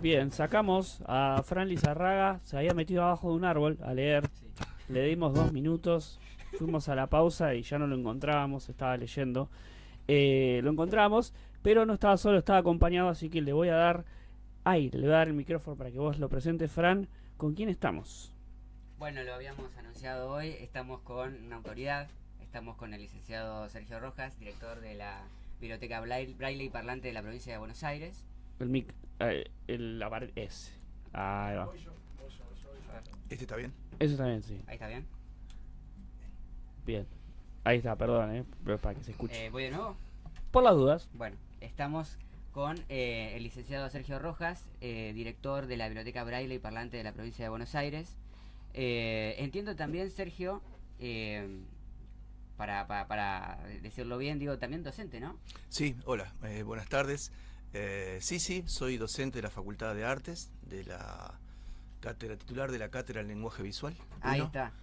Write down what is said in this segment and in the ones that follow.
Bien, sacamos a Fran Lizarraga, se había metido abajo de un árbol a leer, le dimos 2 minutos, fuimos a la pausa y ya no lo encontrábamos, estaba leyendo. Lo encontramos, pero no estaba solo, estaba acompañado, así que le voy a dar aire, le voy a dar el micrófono para que vos lo presentes, Fran. ¿Con quién estamos? Bueno, lo habíamos anunciado hoy, estamos con una autoridad, estamos con el licenciado Sergio Rojas, director de la Biblioteca Braille y Parlante de la provincia de Buenos Aires. El mic, la pared ese. Ahí va. ¿Este está bien? Eso está bien, sí. Ahí está bien. Bien. Ahí está, perdón, pero para que se escuche. ¿Voy de nuevo? Por las dudas. Bueno, estamos con el licenciado Sergio Rojas, director de la Biblioteca Braille y Parlante de la provincia de Buenos Aires. Entiendo también, Sergio, para decirlo bien, digo, también docente, ¿no? Sí, hola, buenas tardes. Sí, soy docente de la Facultad de Artes, de la cátedra titular de la Cátedra del Lenguaje Visual. Ahí uno. está.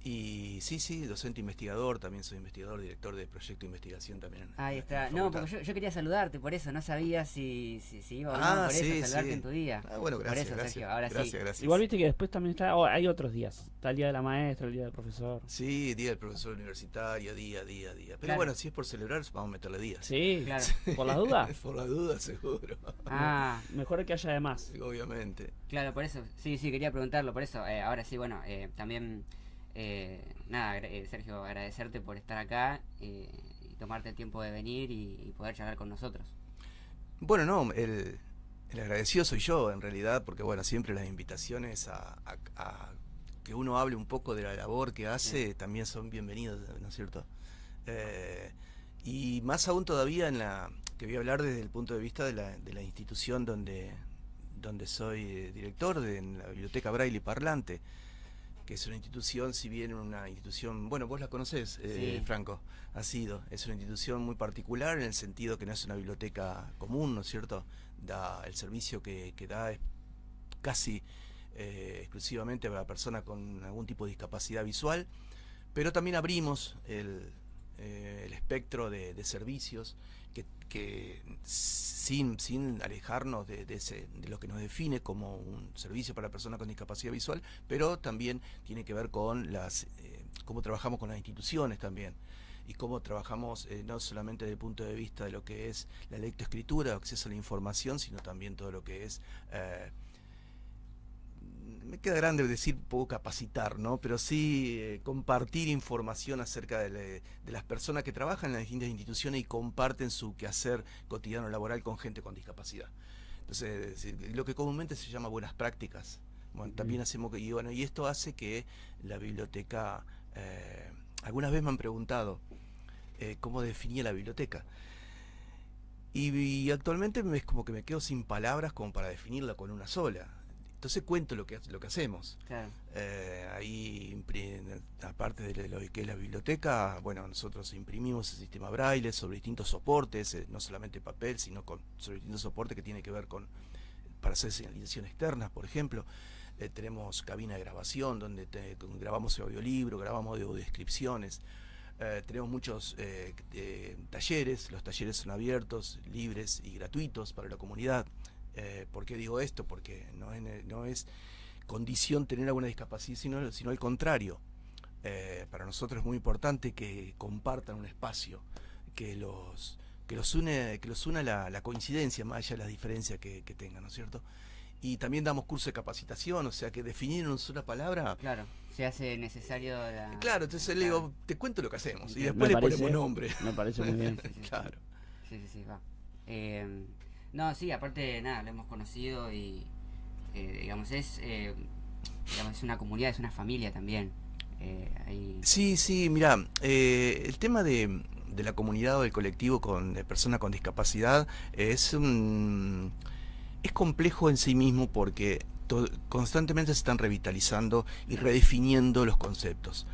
Y sí, docente investigador, también soy investigador, director de proyecto de investigación también. Ahí está. en la No, facultad. porque yo quería saludarte, por eso no sabía si iba o no, por sí, eso saludarte sí. en tu día. Bueno, gracias, por eso, gracias. Sergio, ahora Gracias, sí. gracias. Igual viste que después también hay otros días. Está el día de la maestra, el día del profesor. Sí, día del profesor universitario, día. Pero Claro. bueno, si es por celebrar, vamos a meterle días. Sí, Claro. por las dudas. Por la duda, seguro. Ah, Mejor que haya de más. Obviamente. claro, por eso. Sí, quería preguntarlo, por eso. Ahora sí, bueno, también, nada, Sergio, agradecerte por estar acá y tomarte el tiempo de venir y poder charlar con nosotros. Bueno, no, el agradecido soy yo, en realidad, porque bueno, siempre las invitaciones a que uno hable un poco de la labor que hace también son bienvenidos, ¿no es cierto? Y más aún todavía que voy a hablar desde el punto de vista de la institución donde soy director, en la Biblioteca Braille y Parlante, que es una institución, si bien una institución, bueno, vos la conocés, Sí. Franco, es una institución muy particular en el sentido que no es una biblioteca común, ¿no es cierto? El servicio que da es casi exclusivamente para personas con algún tipo de discapacidad visual, pero también abrimos el espectro de servicios que sin alejarnos de lo que nos define como un servicio para personas con discapacidad visual, pero también tiene que ver con cómo trabajamos con las instituciones también, y cómo trabajamos no solamente desde el punto de vista de lo que es la lectoescritura, acceso a la información, sino también todo lo que es me queda grande decir poco capacitar, ¿no? Pero sí compartir información acerca de las personas que trabajan en las distintas instituciones y comparten su quehacer cotidiano laboral con gente con discapacidad. Entonces, lo que comúnmente se llama buenas prácticas. Bueno, también hacemos y esto hace que la biblioteca, algunas veces me han preguntado cómo definía la biblioteca. Y actualmente es como que me quedo sin palabras como para definirla con una sola. Entonces cuento lo que hacemos. Claro. Ahí, aparte de lo que es la biblioteca, bueno, nosotros imprimimos el sistema Braille sobre distintos soportes, no solamente papel, sino sobre distintos soportes que tienen que ver para hacer señalización externa, por ejemplo. Tenemos cabina de grabación donde grabamos audiolibro, grabamos audiodescripciones. Tenemos muchos talleres. Los talleres son abiertos, libres y gratuitos para la comunidad. ¿Por qué digo esto? Porque no es condición tener alguna discapacidad, sino al contrario. Para nosotros es muy importante que compartan un espacio, que los una la coincidencia, más allá de las diferencias que tengan, ¿no es cierto? Y también damos curso de capacitación, o sea que definir en una sola palabra. Claro, se hace necesario Claro, entonces le digo, te cuento lo que hacemos y Entiendo. después Me le parece- ponemos nombre. Me parece muy bien. Claro. Sí, va. No, sí, aparte, nada, lo hemos conocido y, digamos, es una comunidad, es una familia también. Ahí... Sí, mira, el tema de la comunidad o del colectivo de personas con discapacidad es complejo en sí mismo porque constantemente se están revitalizando y redefiniendo los conceptos.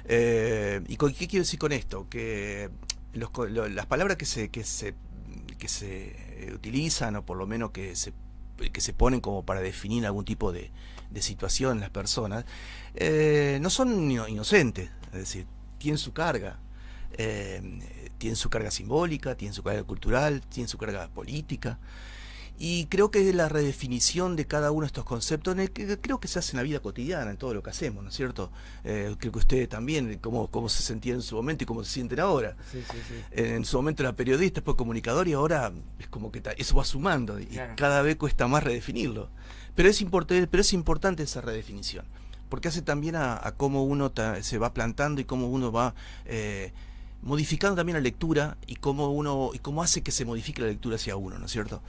¿Y qué quiero decir con esto? Que las palabras que se utilizan, o por lo menos que se ponen como para definir algún tipo de situación en las personas, no son inocentes, es decir, tienen su carga. Tienen su carga simbólica, tienen su carga cultural, tienen su carga política. Y creo que es la redefinición de cada uno de estos conceptos, en el que creo que se hace en la vida cotidiana, en todo lo que hacemos, ¿no es cierto? Creo que ustedes también, cómo se sentían en su momento y cómo se sienten ahora. Sí, sí, sí. En su momento era periodista, después comunicador, y ahora es como que eso va sumando, y Claro. cada vez cuesta más redefinirlo. Pero es importante esa redefinición, porque hace también a cómo uno se va plantando y cómo uno va modificando también la lectura, y cómo hace que se modifique la lectura hacia uno, ¿no es cierto?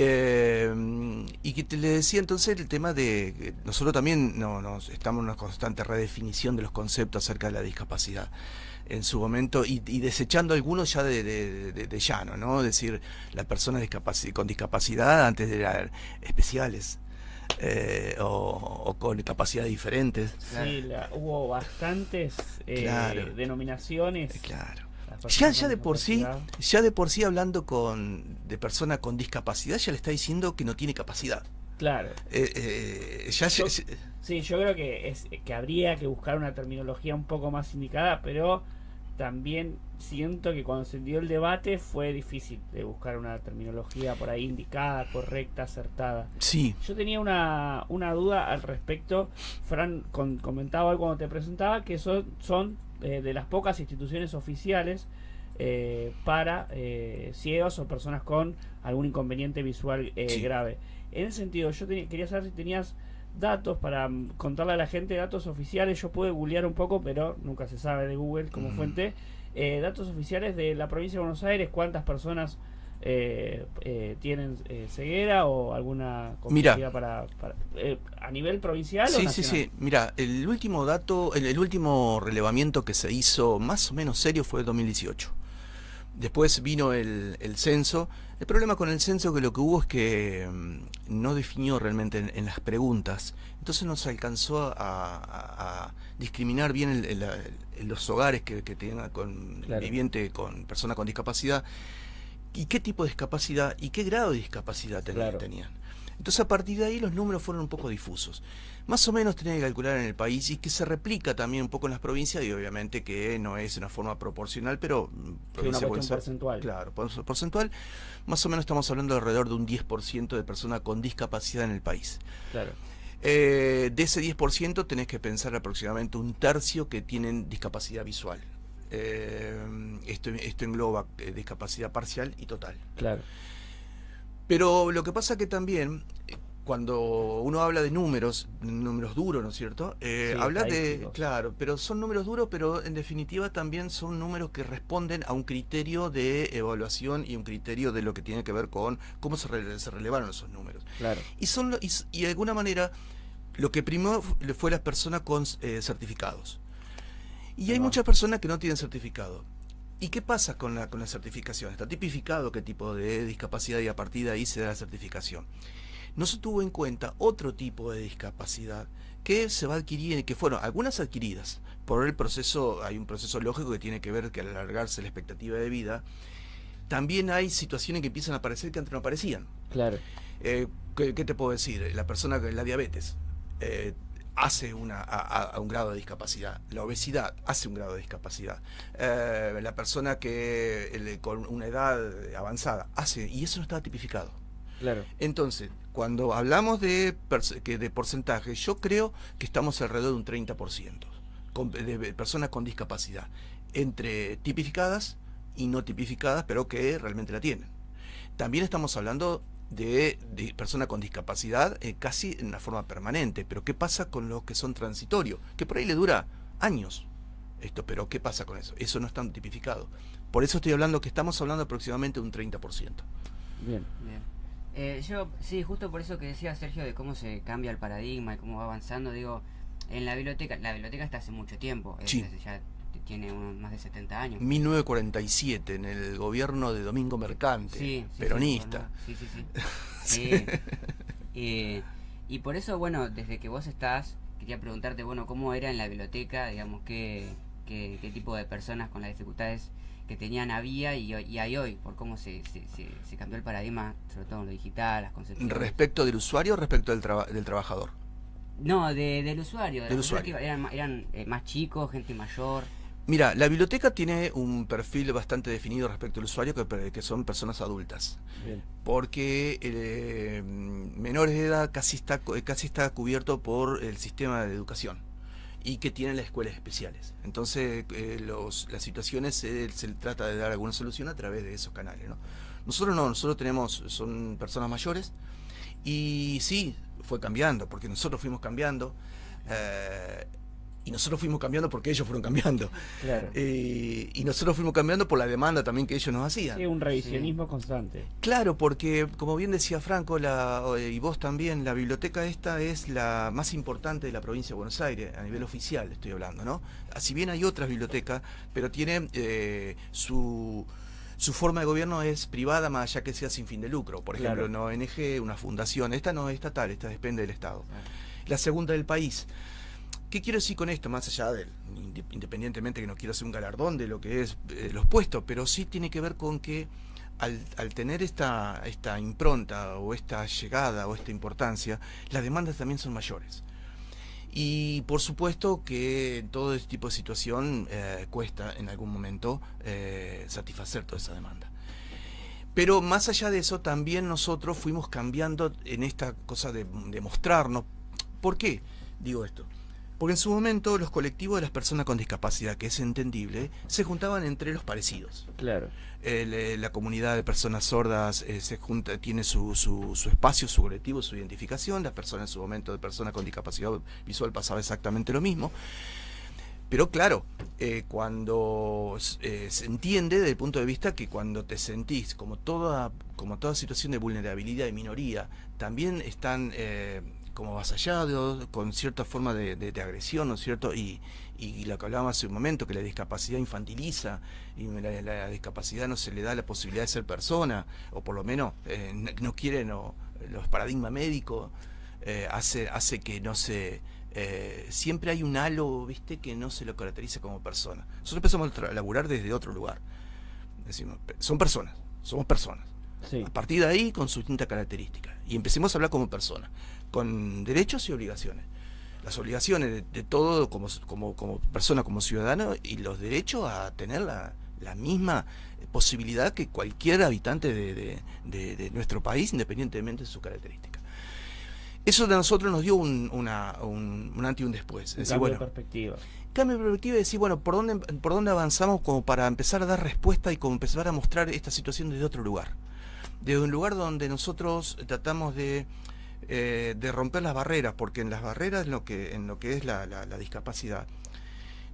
Y que le decía entonces el tema de que nosotros también estamos en una constante redefinición de los conceptos acerca de la discapacidad en su momento, y desechando algunos ya de llano, ¿no? Es decir, las personas con discapacidad antes eran especiales, o con capacidades diferentes. Claro. Sí, hubo bastantes Claro. denominaciones. Claro. Las Ya personas con de por sí hablando de persona con discapacidad, ya le está diciendo que no tiene capacidad. Claro. Yo- Sí, yo creo que habría que buscar una terminología un poco más indicada, pero también siento que cuando se dio el debate fue difícil de buscar una terminología por ahí indicada, correcta, acertada. sí, Yo tenía una duda al respecto. Fran comentaba hoy cuando te presentaba que son de las pocas instituciones oficiales para ciegos o personas con algún inconveniente visual Sí. grave. En ese sentido, yo quería saber si tenías datos para contarle a la gente, datos oficiales. Yo pude googlear un poco, pero nunca se sabe de Google como fuente. Datos oficiales de la provincia de Buenos Aires, cuántas personas tienen ceguera o alguna complejidad para a nivel provincial o sí, nacional. sí. Mira, el último dato, el último relevamiento que se hizo más o menos serio fue el 2018. Después vino el censo. El problema con el censo que lo que hubo es que no definió realmente en las preguntas. Entonces no se alcanzó a discriminar bien los hogares que tenían Claro. viviente con persona con discapacidad, y qué tipo de discapacidad y qué grado de discapacidad Claro. tenían. Entonces a partir de ahí los números fueron un poco difusos. Más o menos tenía que calcular en el país, y que se replica también un poco en las provincias, y obviamente que no es una forma proporcional, pero Que una provincia cuestión puede ser- porcentual. Claro, porcentual, más o menos estamos hablando de alrededor de un 10% de personas con discapacidad en el país. Claro. De ese 10% tenés que pensar aproximadamente un tercio que tienen discapacidad visual. Esto engloba discapacidad parcial y total. Claro. Pero lo que pasa que también, cuando uno habla de números duros, ¿no es cierto? Sí, Habla de, estadísticos. claro, pero son números duros, pero en definitiva también son números que responden a un criterio de evaluación y un criterio de lo que tiene que ver con cómo se relevaron esos números. Claro. Y de alguna manera lo que primó fue las personas con certificados. Y Ahí hay va. muchas personas que no tienen certificado. ¿Y qué pasa con la certificación? Está tipificado qué tipo de discapacidad, y a partir de ahí se da la certificación. No se tuvo en cuenta otro tipo de discapacidad que se va a adquirir, que fueron algunas adquiridas por el proceso. Hay un proceso lógico que tiene que ver que al alargarse la expectativa de vida, también hay situaciones que empiezan a aparecer que antes no aparecían. Claro. ¿Qué te puedo decir? La persona con la diabetes hace a un grado de discapacidad. La obesidad hace un grado de discapacidad. La persona con una edad avanzada hace, y eso no estaba tipificado. Claro. Entonces, cuando hablamos de porcentaje, yo creo que estamos alrededor de un 30% de personas con discapacidad, entre tipificadas y no tipificadas, pero que realmente la tienen. También estamos hablando de personas con discapacidad casi en una forma permanente. Pero ¿qué pasa con los que son transitorios? Que por ahí le dura años esto, pero ¿qué pasa con eso? Eso no está tipificado. Por eso estoy hablando que estamos hablando aproximadamente de un 30%. Bien. Bien. Sí, justo por eso que decía Sergio de cómo se cambia el paradigma y cómo va avanzando, digo, en la biblioteca está hace mucho tiempo, Sí. ya tiene más de 70 años. 1947, en el gobierno de Domingo Mercante, Sí, peronista. Sí. Y por eso, bueno, desde que vos estás, quería preguntarte, bueno, cómo era en la biblioteca, digamos, qué tipo de personas con las dificultades que tenían había y hay hoy, por cómo se cambió el paradigma, sobre todo en lo digital, las concepciones. ¿Respecto del usuario o respecto del trabajador? No, del usuario. Del usuario. Eran más chicos, gente mayor. Mira, la biblioteca tiene un perfil bastante definido respecto al usuario, que son personas adultas. Bien. Porque menores de edad casi está cubierto por el sistema de educación y que tienen las escuelas especiales. Entonces las situaciones se trata de dar alguna solución a través de esos canales, ¿no? Nosotros no, son personas mayores y sí, fue cambiando, porque nosotros fuimos cambiando. Y nosotros fuimos cambiando porque ellos fueron cambiando. Claro. Y nosotros fuimos cambiando por la demanda también que ellos nos hacían. Sí, un revisionismo constante. Claro, porque como bien decía Franco, y vos también, la biblioteca esta es la más importante de la provincia de Buenos Aires, a nivel oficial estoy hablando, ¿no? Si bien hay otras bibliotecas, pero tiene su forma de gobierno es privada, más allá que sea sin fin de lucro. Por ejemplo, Claro. una ONG, una fundación. Esta no es estatal, esta depende del Estado. Claro. La segunda del país. ¿Qué quiero decir con esto? Más allá de, independientemente que no quiero hacer un galardón de lo que es los puestos, pero sí tiene que ver con que al tener esta impronta o esta llegada o esta importancia, las demandas también son mayores. Y por supuesto que todo este tipo de situación cuesta en algún momento satisfacer toda esa demanda. Pero más allá de eso, también nosotros fuimos cambiando en esta cosa de mostrarnos. ¿Por qué digo esto? Porque en su momento los colectivos de las personas con discapacidad, que es entendible, se juntaban entre los parecidos. Claro. La comunidad de personas sordas tiene su espacio, su colectivo, su identificación. Las personas en su momento de personas con discapacidad visual pasaba exactamente lo mismo. Pero claro, cuando se entiende desde el punto de vista que cuando te sentís como toda situación de vulnerabilidad y minoría, también están como avasallados, con cierta forma de agresión, ¿no es cierto? Y lo que hablábamos hace un momento, que la discapacidad infantiliza, y la discapacidad no se le da la posibilidad de ser persona, o por lo menos no quieren, los paradigmas médicos, hace que no se... siempre hay un halo, ¿viste?, que no se lo caracteriza como persona. Nosotros empezamos a laburar desde otro lugar. Decimos, son personas, somos personas. Sí. A partir de ahí, con sus distintas características. Y empecemos a hablar como personas, con derechos y obligaciones. Las obligaciones de todo como persona, como ciudadano, y los derechos a tener la misma posibilidad que cualquier habitante de nuestro país, independientemente de sus características. Eso de nosotros nos dio un antes y un después. Un cambio de perspectiva. Cambio de perspectiva y decir, bueno, ¿por dónde avanzamos como para empezar a dar respuesta y como empezar a mostrar esta situación desde otro lugar? Desde un lugar donde nosotros tratamos de romper las barreras, porque en las barreras, en lo que es la discapacidad,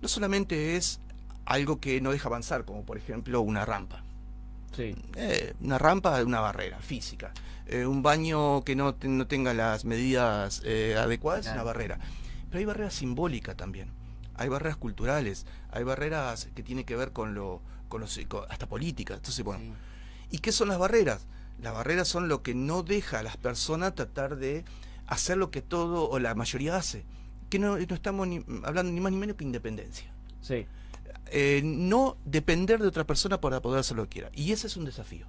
no solamente es algo que no deja avanzar, como por ejemplo una rampa. Sí. Una rampa es una barrera física. Un baño que no tenga las medidas adecuadas, claro, es una barrera. Pero hay barreras simbólicas también. Hay barreras culturales, hay barreras que tienen que ver con hasta políticas. Entonces, bueno, sí. ¿Y qué son las barreras? Las barreras son lo que no deja a las personas tratar de hacer lo que todo o la mayoría hace. Que no estamos hablando ni más ni menos que independencia. Sí. No depender de otra persona para poder hacer lo que quiera. Y ese es un desafío.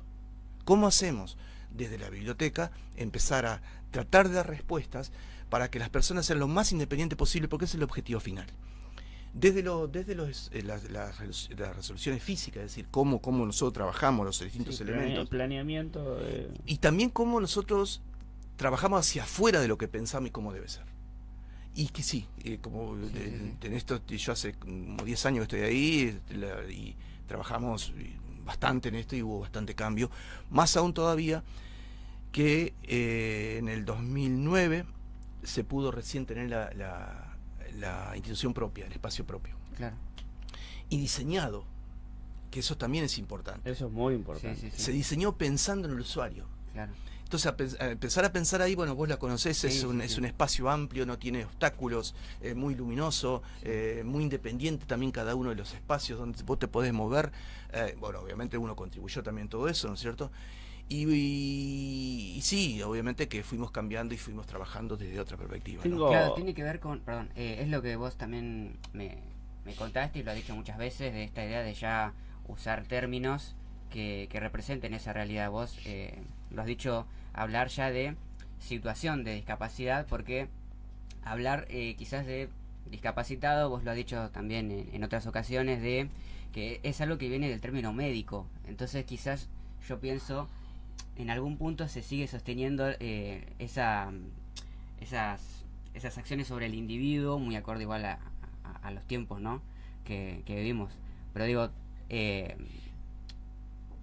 ¿Cómo hacemos desde la biblioteca empezar a tratar de dar respuestas para que las personas sean lo más independientes posible? Porque ese es el objetivo final. Desde las resoluciones físicas, es decir, cómo nosotros trabajamos los distintos elementos. Planeamiento. Y también cómo nosotros trabajamos hacia afuera de lo que pensamos y cómo debe ser. Y que sí, en esto, yo hace como 10 años que estoy ahí y trabajamos bastante en esto y hubo bastante cambio. Más aún todavía que en el 2009 se pudo recién tener la institución propia, el espacio propio. Claro. Y diseñado, que eso también es importante. Eso es muy importante. Sí. Se diseñó pensando en el usuario. Claro. Entonces, empezar a pensar ahí, bueno, vos la conocés, Sí, es un espacio amplio, no tiene obstáculos, muy luminoso, muy independiente también cada uno de los espacios donde vos te podés mover. Bueno, obviamente uno contribuyó también todo eso, ¿no es cierto? Y sí, obviamente que fuimos cambiando y fuimos trabajando desde otra perspectiva, ¿no? Claro, tiene que ver con, perdón, es lo que vos también me contaste y lo has dicho muchas veces, de esta idea de ya usar términos que representen esa realidad. Vos lo has dicho, hablar ya de situación de discapacidad, porque hablar quizás de discapacitado, vos lo has dicho también en otras ocasiones, de que es algo que viene del término médico. Entonces quizás yo pienso, en algún punto se sigue sosteniendo esas acciones sobre el individuo, muy acorde igual a los tiempos, ¿no? que vivimos. Pero digo,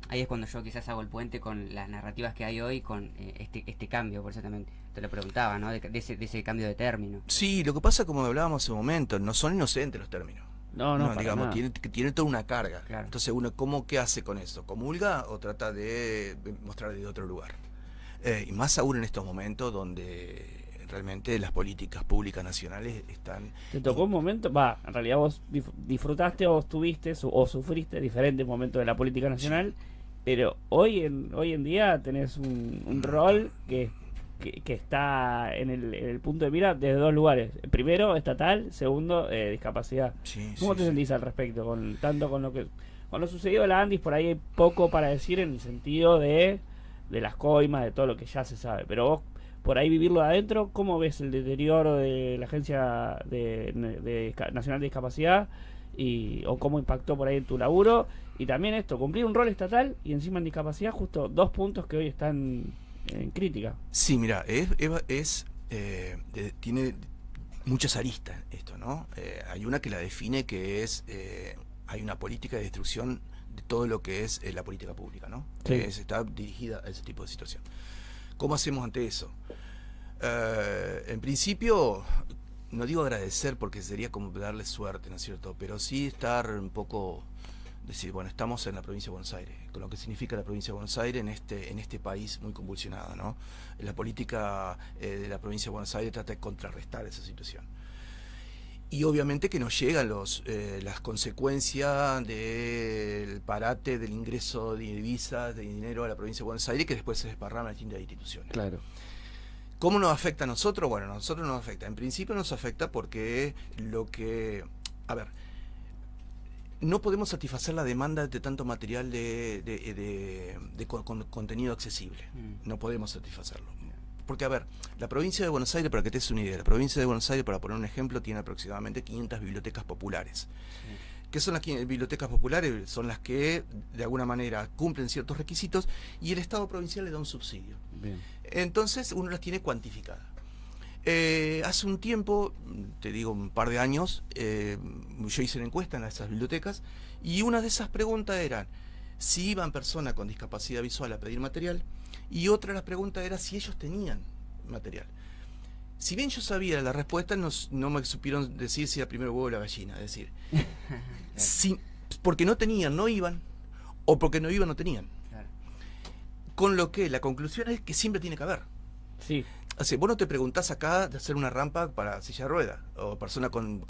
ahí es cuando yo quizás hago el puente con las narrativas que hay hoy, con este cambio. Por eso también te lo preguntaba, ¿no? De ese cambio de término. Sí, lo que pasa, como hablábamos hace un momento, no son inocentes los términos. No, para digamos, nada. tiene toda una carga. Claro. Entonces uno, ¿qué hace con eso? ¿Comulga o trata de mostrar de otro lugar? Y más aún en estos momentos donde realmente las políticas públicas nacionales están... ¿Te tocó un momento? En realidad vos disfrutaste o tuviste o sufriste diferentes momentos de la política nacional, pero hoy en día tenés un rol que está en el punto de mira desde dos lugares. Primero, estatal. Segundo, discapacidad. Sí, ¿Cómo te sentís al respecto? Tanto con lo sucedido de la Andis, por ahí hay poco para decir en el sentido de las coimas, de todo lo que ya se sabe. Pero vos, por ahí vivirlo de adentro, ¿cómo ves el deterioro de la Agencia Nacional de Discapacidad? O cómo impactó por ahí en tu laburo. Y también esto, cumplir un rol estatal y encima en discapacidad, justo dos puntos que hoy están en crítica. Sí, mira, tiene muchas aristas esto, ¿no? Hay una que la define, que es, hay una política de destrucción de todo lo que es la política pública, ¿no? Sí. Está dirigida a ese tipo de situación. ¿Cómo hacemos ante eso? En principio, no digo agradecer porque sería como darle suerte, ¿no es cierto? Pero sí estar un poco... decir, bueno, estamos en la provincia de Buenos Aires, con lo que significa la provincia de Buenos Aires en este país muy convulsionado, ¿no? La política de la provincia de Buenos Aires trata de contrarrestar esa situación. Y obviamente que nos llegan las consecuencias del parate del ingreso de divisas, de dinero a la provincia de Buenos Aires, que después se desparraman a distintas instituciones. Claro. ¿Cómo nos afecta a nosotros? Bueno, a nosotros nos afecta. En principio nos afecta porque a ver, no podemos satisfacer la demanda de tanto material con contenido accesible. No podemos satisfacerlo. Porque, a ver, la provincia de Buenos Aires, para que te des una idea, la provincia de Buenos Aires, para poner un ejemplo, tiene aproximadamente 500 bibliotecas populares. ¿Qué son las bibliotecas populares? Son las que, de alguna manera, cumplen ciertos requisitos y el Estado provincial le da un subsidio. Bien. Entonces, uno las tiene cuantificadas. Hace un tiempo, te digo un par de años, yo hice una encuesta en esas bibliotecas y una de esas preguntas eran si iban personas con discapacidad visual a pedir material, y otra de las preguntas era si ellos tenían material. Si bien yo sabía la respuesta, no me supieron decir si era primero el huevo o la gallina, es decir, porque no tenían, no iban, o porque no iban, no tenían. Claro. Con lo que la conclusión es que siempre tiene que haber. Sí. O sea, vos no te preguntás acá de hacer una rampa para silla de ruedas o persona con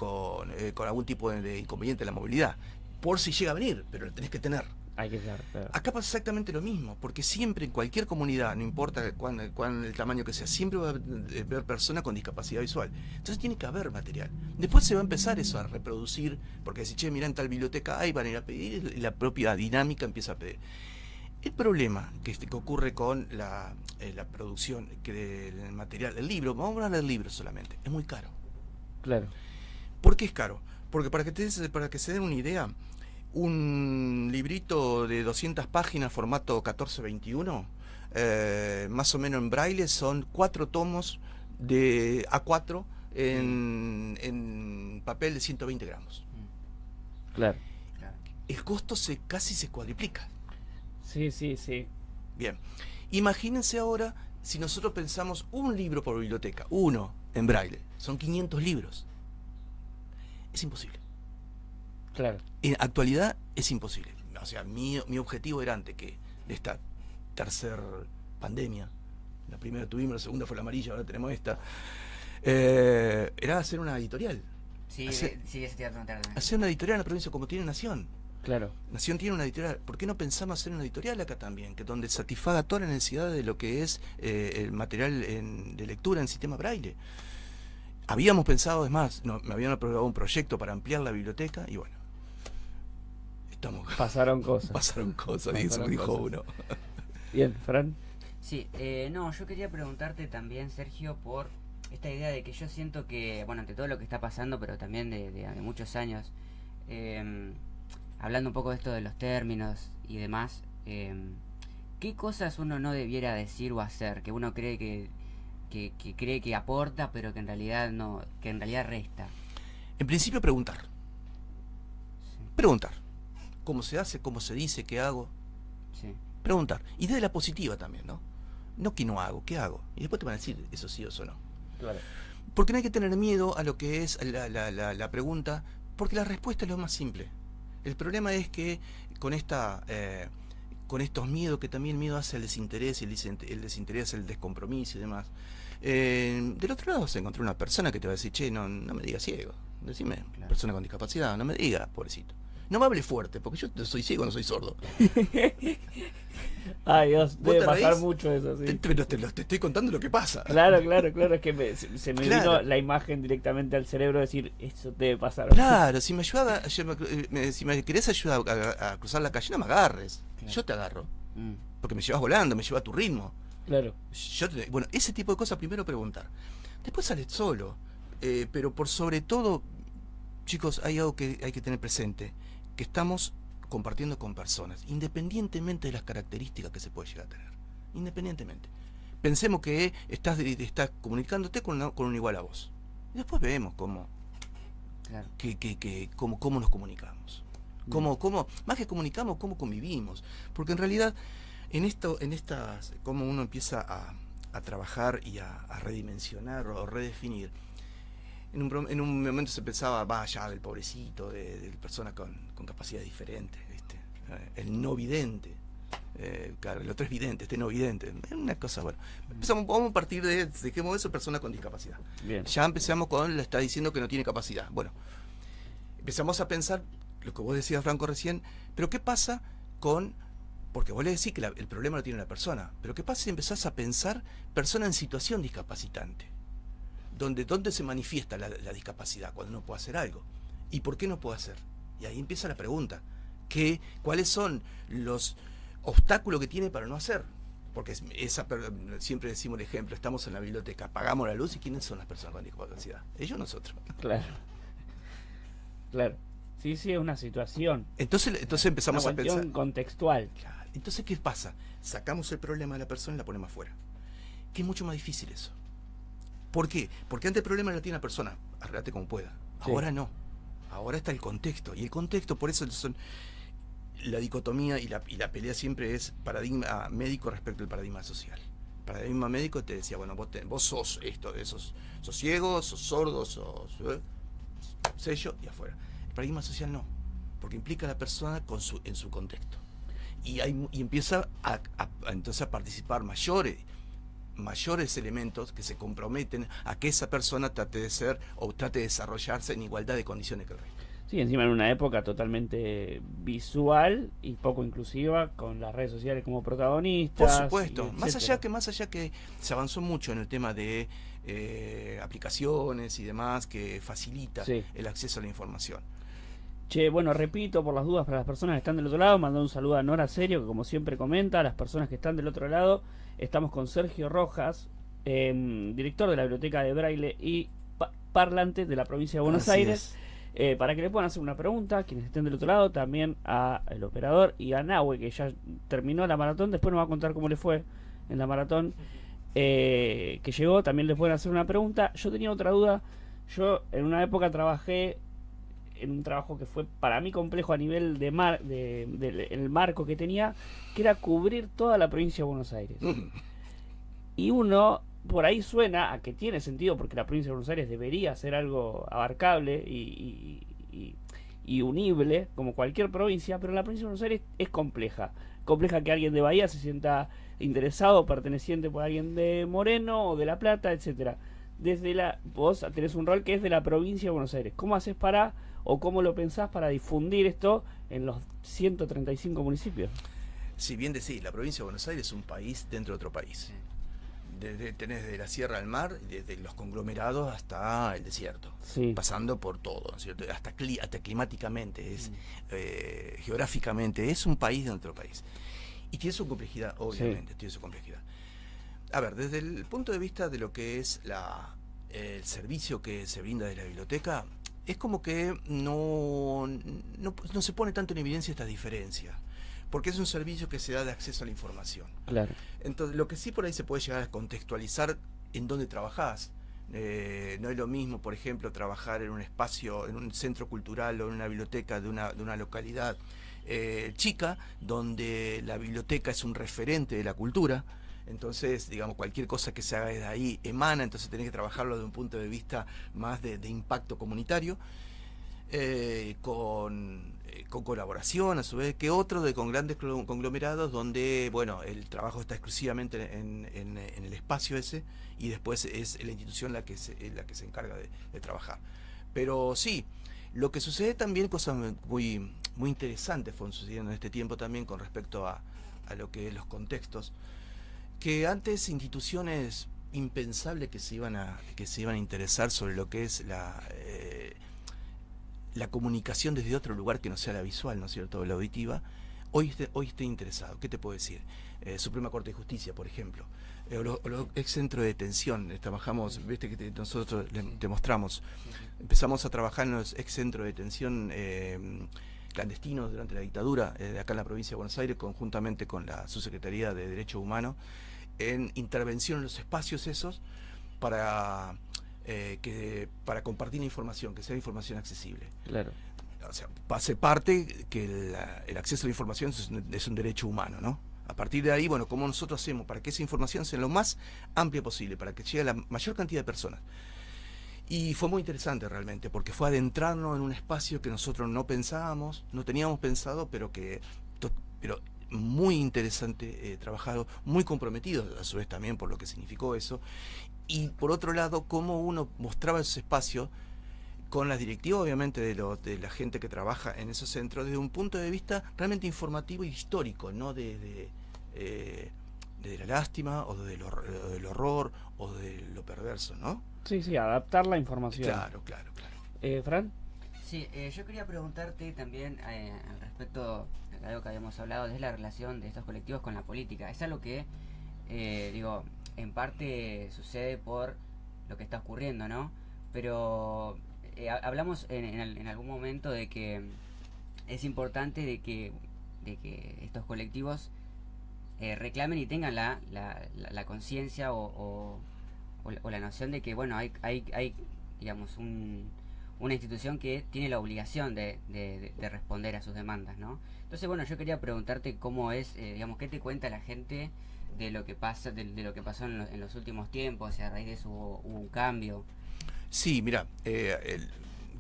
algún tipo de inconveniente de la movilidad, por si llega a venir, pero la tenés que tener. Hay que ser. Claro. Acá pasa exactamente lo mismo, porque siempre en cualquier comunidad, no importa cuán el tamaño que sea, siempre va a haber personas con discapacidad visual. Entonces tiene que haber material. Después se va a empezar eso a reproducir, porque si, che, mirá, en tal biblioteca, ahí van a ir a pedir, y la propia dinámica empieza a pedir. El problema que ocurre con la producción del material, el libro, vamos a hablar del libro solamente, es muy caro. Claro. ¿Por qué es caro? Porque para que se den una idea, un librito de 200 páginas, formato 1421, más o menos en braille, son 4 tomos de A4 en papel de 120 gramos. Claro. El costo casi se cuadriplica. Sí. Bien, imagínense ahora si nosotros pensamos un libro por biblioteca, uno en braille, son 500 libros. Es imposible. Claro. En actualidad es imposible. O sea, mi objetivo era antes que de esta tercer pandemia, la primera tuvimos, la segunda fue la amarilla, ahora tenemos esta, era hacer una editorial. Sí, eso te iba a preguntar también. Hacer una editorial en la provincia como tiene Nación. Claro. Nación tiene una editorial. ¿Por qué no pensamos hacer una editorial acá también? Que donde satisfaga toda la necesidad de lo que es el material de lectura en sistema braille. Habíamos pensado, es más, me habían aprobado un proyecto para ampliar la biblioteca y bueno, pasaron cosas. Pasaron cosas, dijo uno. Bien, Fran. Sí, no, yo quería preguntarte también, Sergio, por esta idea de que yo siento que, bueno, ante todo lo que está pasando, pero también de muchos años, hablando un poco de esto de los términos y demás, ¿qué cosas uno no debiera decir o hacer que uno cree que cree que aporta, pero que en realidad no, que en realidad resta? En principio preguntar. Sí, Preguntar. ¿Cómo se hace? ¿Cómo se dice? ¿Qué hago? sí, Preguntar. Y desde la positiva también, ¿no? No que no hago, ¿qué hago? Y después te van a decir eso sí o eso no. Claro. Porque no hay que tener miedo a lo que es la pregunta, porque la respuesta es lo más simple. El problema es que con con estos miedos, que también el miedo hace el desinterés, y el desinterés, el descompromiso y demás. Del otro lado se encontró una persona que te va a decir, che, no me digas ciego, decime, claro. persona con discapacidad, no me digas, pobrecito. No me hable fuerte, porque yo soy ciego, no soy sordo. Ay, Dios, ¿Vos debe te pasar reís? mucho eso, sí. Pero te estoy contando lo que pasa. Claro, es que se me Claro. vino la imagen directamente al cerebro de decir, eso debe pasar. Claro, si me si me querés ayudar a cruzar la calle, no me agarres. Claro. Yo te agarro. Mm, Porque me llevas volando, me llevas a tu ritmo. Claro. Bueno, ese tipo de cosas primero preguntar. Después sales solo. Pero por sobre todo, chicos, hay algo que hay que tener presente. Que estamos compartiendo con personas, independientemente de las características que se puede llegar a tener. Independientemente. Pensemos que estás comunicándote con un igual a vos. Y después vemos cómo claro. cómo nos comunicamos. Más que comunicamos, cómo convivimos. Porque en realidad, cómo uno empieza a trabajar y a redimensionar o redefinir. En un momento se pensaba, vaya, del pobrecito, de persona con capacidades diferentes, ¿viste? El no vidente. Claro, el otro es vidente, este no vidente. Es una cosa, bueno. Vamos a partir dejemos eso, persona con discapacidad. Bien. Ya empezamos con, le está diciendo que no tiene capacidad. Bueno, empezamos a pensar, lo que vos decías, Franco, recién, pero ¿qué pasa con...? Porque vos le decís que el problema lo tiene la persona, pero ¿qué pasa si empezás a pensar persona en situación discapacitante? ¿Dónde se manifiesta la discapacidad? Cuando no puede hacer algo. ¿Y por qué no puede hacer? Y ahí empieza la pregunta. ¿Cuáles son los obstáculos que tiene para no hacer? Porque siempre decimos el ejemplo, estamos en la biblioteca, apagamos la luz y ¿quiénes son las personas con discapacidad? Ellos, nosotros. Claro. Claro. Sí, es una situación. Entonces empezamos Una a cuestión pensar. contextual. Claro. Entonces, ¿qué pasa? Sacamos el problema de la persona y la ponemos afuera. Que es mucho más difícil eso. ¿Por qué? Porque antes el problema lo tiene la persona. Arreglate como pueda. Ahora no. Ahora está el contexto. Y el contexto, por eso son la dicotomía y la pelea siempre es paradigma médico respecto al paradigma social. Paradigma médico te decía, bueno, vos sos esto, sos ciego, sos sordo, sos sello y afuera. El paradigma social no. Porque implica a la persona en su contexto. Y empieza entonces a participar mayores elementos que se comprometen a que esa persona trate de ser o trate de desarrollarse en igualdad de condiciones que el resto. Sí, encima en una época totalmente visual y poco inclusiva, con las redes sociales como protagonistas. Por supuesto, y más allá que se avanzó mucho en el tema de aplicaciones y demás que facilita el acceso a la información. Che, bueno, repito por las dudas para las personas que están del otro lado, mandar un saludo a Nora Serio, que como siempre comenta, a las personas que están del otro lado. Estamos con Sergio Rojas, director de la Biblioteca de Braille y parlante de la provincia de Buenos Aires, para que le puedan hacer una pregunta, quienes estén del otro lado, también al operador y a Nahue, que ya terminó la maratón, después nos va a contar cómo le fue en la maratón que llegó, también les pueden hacer una pregunta. Yo tenía otra duda, yo en una época trabajé en un trabajo que fue para mí complejo a nivel el marco que tenía, que era cubrir toda la provincia de Buenos Aires. Y uno, por ahí suena a que tiene sentido, porque la provincia de Buenos Aires debería ser algo abarcable y unible, como cualquier provincia, pero la provincia de Buenos Aires es compleja. Compleja que alguien de Bahía se sienta interesado, perteneciente por alguien de Moreno o de La Plata, etcétera. Vos tenés un rol que es de la provincia de Buenos Aires. ¿Cómo haces o cómo lo pensás para difundir esto en los 135 municipios? Si bien decís, la provincia de Buenos Aires es un país dentro de otro país. Tenés desde la sierra al mar, desde los conglomerados hasta el desierto, pasando por todo, ¿no es cierto? Hasta climáticamente, geográficamente, es un país dentro de otro país. Y tiene su complejidad, obviamente, tiene su complejidad. A ver, desde el punto de vista de lo que es el servicio que se brinda de la biblioteca, es como que no se pone tanto en evidencia esta diferencia, porque es un servicio que se da de acceso a la información. Claro. Entonces, lo que sí por ahí se puede llegar a contextualizar en dónde trabajás. No es lo mismo, por ejemplo, trabajar en un espacio, en un centro cultural o en una biblioteca de una localidad chica, donde la biblioteca es un referente de la cultura. Entonces, digamos, cualquier cosa que se haga desde ahí emana, entonces tenés que trabajarlo desde un punto de vista más de impacto comunitario, con colaboración a su vez que otro con grandes conglomerados donde, bueno, el trabajo está exclusivamente en el espacio ese y después es la institución la que se encarga de trabajar. Pero sí, lo que sucede también, cosas muy interesantes fueron sucediendo en este tiempo también con respecto a lo que es los contextos, que antes instituciones impensables que se iban a interesar sobre lo que es la comunicación desde otro lugar que no sea la visual, ¿no es cierto?, la auditiva, hoy estoy interesado. ¿Qué te puedo decir? Suprema Corte de Justicia, por ejemplo, o los ex centros de detención. Trabajamos, viste que nosotros te mostramos, empezamos a trabajar en los ex centros de detención clandestinos durante la dictadura, de acá en la provincia de Buenos Aires, conjuntamente con la Subsecretaría de Derechos Humanos, en intervención en los espacios esos para compartir la información, que sea información accesible. Claro. O sea, hace parte que el acceso a la información es un derecho humano, ¿no? A partir de ahí, bueno, ¿cómo nosotros hacemos para que esa información sea lo más amplia posible, para que llegue a la mayor cantidad de personas? Y fue muy interesante realmente, porque fue adentrarnos en un espacio que nosotros no pensábamos, no teníamos pensado, pero muy interesante trabajado, muy comprometido a su vez también por lo que significó eso. Y por otro lado, cómo uno mostraba esos espacios con las directivas, obviamente, de la gente que trabaja en esos centros, desde un punto de vista realmente informativo y histórico, no de la lástima, o del horror, o de lo perverso, ¿no? Sí, adaptar la información. Claro. ¿Fran? Sí, yo quería preguntarte también al respecto de algo que habíamos hablado, de la relación de estos colectivos con la política. Es algo que, digo, en parte sucede por lo que está ocurriendo, ¿no? Pero hablamos en algún momento de que es importante de que estos colectivos reclamen y tengan la conciencia o la noción de que, bueno, hay digamos, una institución que tiene la obligación de responder a sus demandas, ¿no? Entonces, bueno, yo quería preguntarte cómo es, digamos, qué te cuenta la gente de lo que pasa, de lo que pasó en los últimos tiempos, y a raíz de eso hubo un cambio. Sí, mira,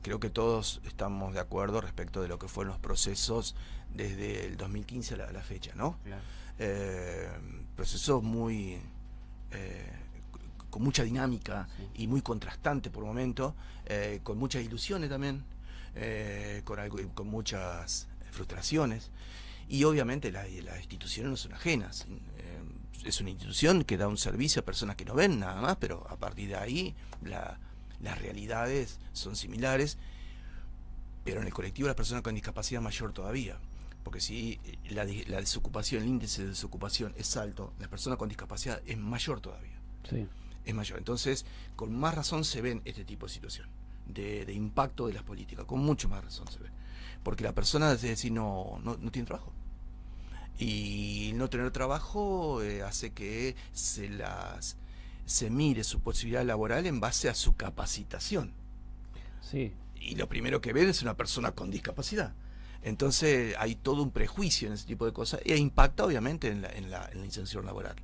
creo que todos estamos de acuerdo respecto de lo que fueron los procesos desde el 2015 a la fecha, ¿no? Claro. Procesos con mucha dinámica, sí, y muy contrastante por momentos, con muchas ilusiones también, con muchas frustraciones, y obviamente las instituciones no son ajenas. Es una institución que da un servicio a personas que no ven nada más, pero a partir de ahí las realidades son similares, pero en el colectivo de las personas con discapacidad mayor todavía. Porque si la desocupación, el índice de desocupación es alto, las personas con discapacidad es mayor todavía. Sí. Es mayor. Entonces, con más razón se ven este tipo de situación, de impacto de las políticas, con mucho más razón se ve. Porque la persona, es decir, no tiene trabajo. Y no tener trabajo hace que se mire su posibilidad laboral en base a su capacitación. Sí. Y lo primero que ven es una persona con discapacidad. Entonces hay todo un prejuicio en ese tipo de cosas e impacta obviamente en la inserción laboral.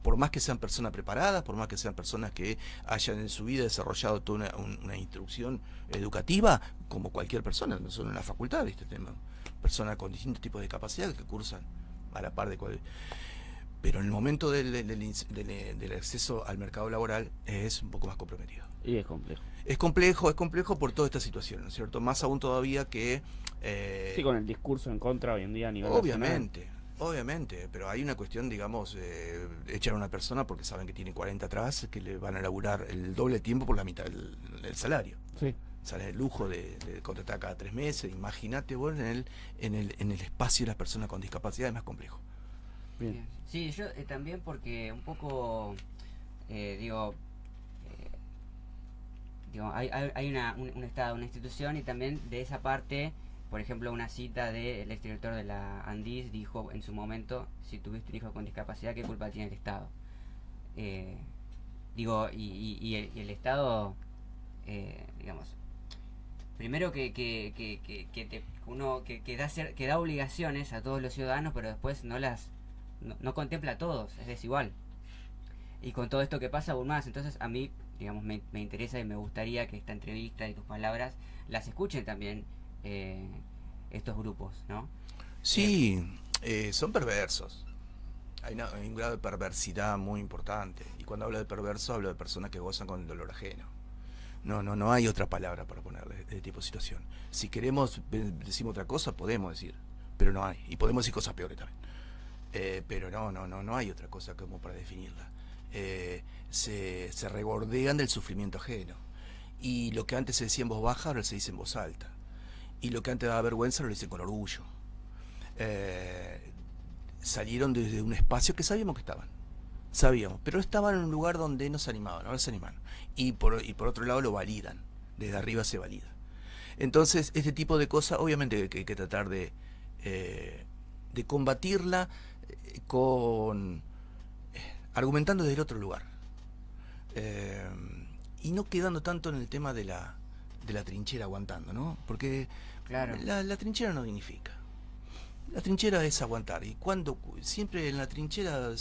Por más que sean personas preparadas, por más que sean personas que hayan en su vida desarrollado toda una instrucción educativa, como cualquier persona, no solo en la facultad, ¿viste? Tenemos personas con distintos tipos de capacidades que cursan a la par de pero en el momento del acceso al mercado laboral es un poco más comprometido. Y es complejo. Es complejo por toda esta situación, ¿no es cierto? Más aún todavía que... sí, con el discurso en contra hoy en día a nivel obviamente, pero hay una cuestión, digamos, echar a una persona porque saben que tiene 40 atrás, que le van a laburar el doble tiempo por la mitad del salario. Sí. Sale el lujo de contratar cada 3 meses. Imagínate vos en el espacio de las personas con discapacidad, es más complejo. Bien. Sí, yo también porque un poco, digo, digo, hay un Estado, una institución, y también de esa parte, por ejemplo, una cita del exdirector de la Andis dijo en su momento: si tuviste un hijo con discapacidad, ¿qué culpa tiene el Estado? Digo, y el Estado, digamos, primero que da obligaciones a todos los ciudadanos, pero después no contempla a todos, es desigual. Y con todo esto que pasa aún más. Entonces a mí, digamos, me interesa y me gustaría que esta entrevista y tus palabras las escuchen también estos grupos, ¿no? Sí, son perversos. Hay un grado de perversidad muy importante. Y cuando hablo de perverso, hablo de personas que gozan con el dolor ajeno. No hay otra palabra para ponerle este tipo de situación. Si queremos decimos otra cosa, podemos decir, pero no hay. Y podemos decir cosas peores también. Pero no hay otra cosa como para definirla. Se regordean del sufrimiento ajeno. Y lo que antes se decía en voz baja, ahora se dice en voz alta. Y lo que antes daba vergüenza, lo dicen con orgullo. Salieron desde un espacio que sabíamos que sabíamos, pero estaban en un lugar donde no se animaban, ahora se animan. Y por otro lado lo validan, desde arriba se valida. Entonces, este tipo de cosas, obviamente que hay que tratar de combatirla argumentando desde el otro lugar. Y no quedando tanto en el tema de la trinchera aguantando, ¿no? Porque claro, la trinchera no dignifica. La trinchera es aguantar. Y siempre en la trinchera,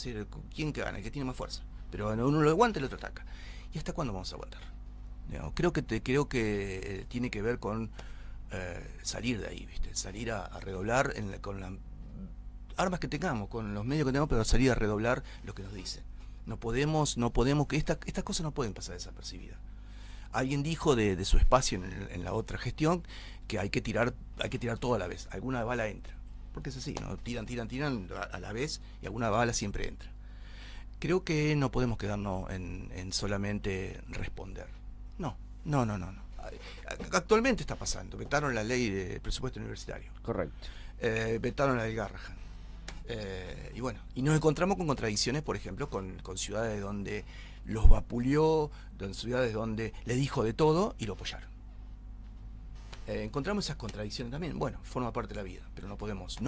¿quién gana? El que tiene más fuerza. Pero cuando uno lo aguanta, el otro ataca. ¿Y hasta cuándo vamos a aguantar? Digamos, creo que tiene que ver con salir de ahí, ¿viste? Salir a redoblar con las armas que tengamos, con los medios que tengamos, pero salir a redoblar lo que nos dicen. No podemos que estas cosas no pueden pasar desapercibidas. Alguien dijo de su espacio en la otra gestión que hay que tirar todo a la vez. Alguna bala entra. Porque es así, ¿no? Tiran a la vez y alguna bala siempre entra. Creo que no podemos quedarnos en solamente responder. No. Actualmente está pasando. Vetaron la ley de presupuesto universitario. Correcto. Vetaron la del Garrahan. Y bueno, y nos encontramos con contradicciones, por ejemplo, con ciudades donde los vapuleó, ciudades donde le dijo de todo y lo apoyaron. Encontramos esas contradicciones también. Bueno, forma parte de la vida, pero no podemos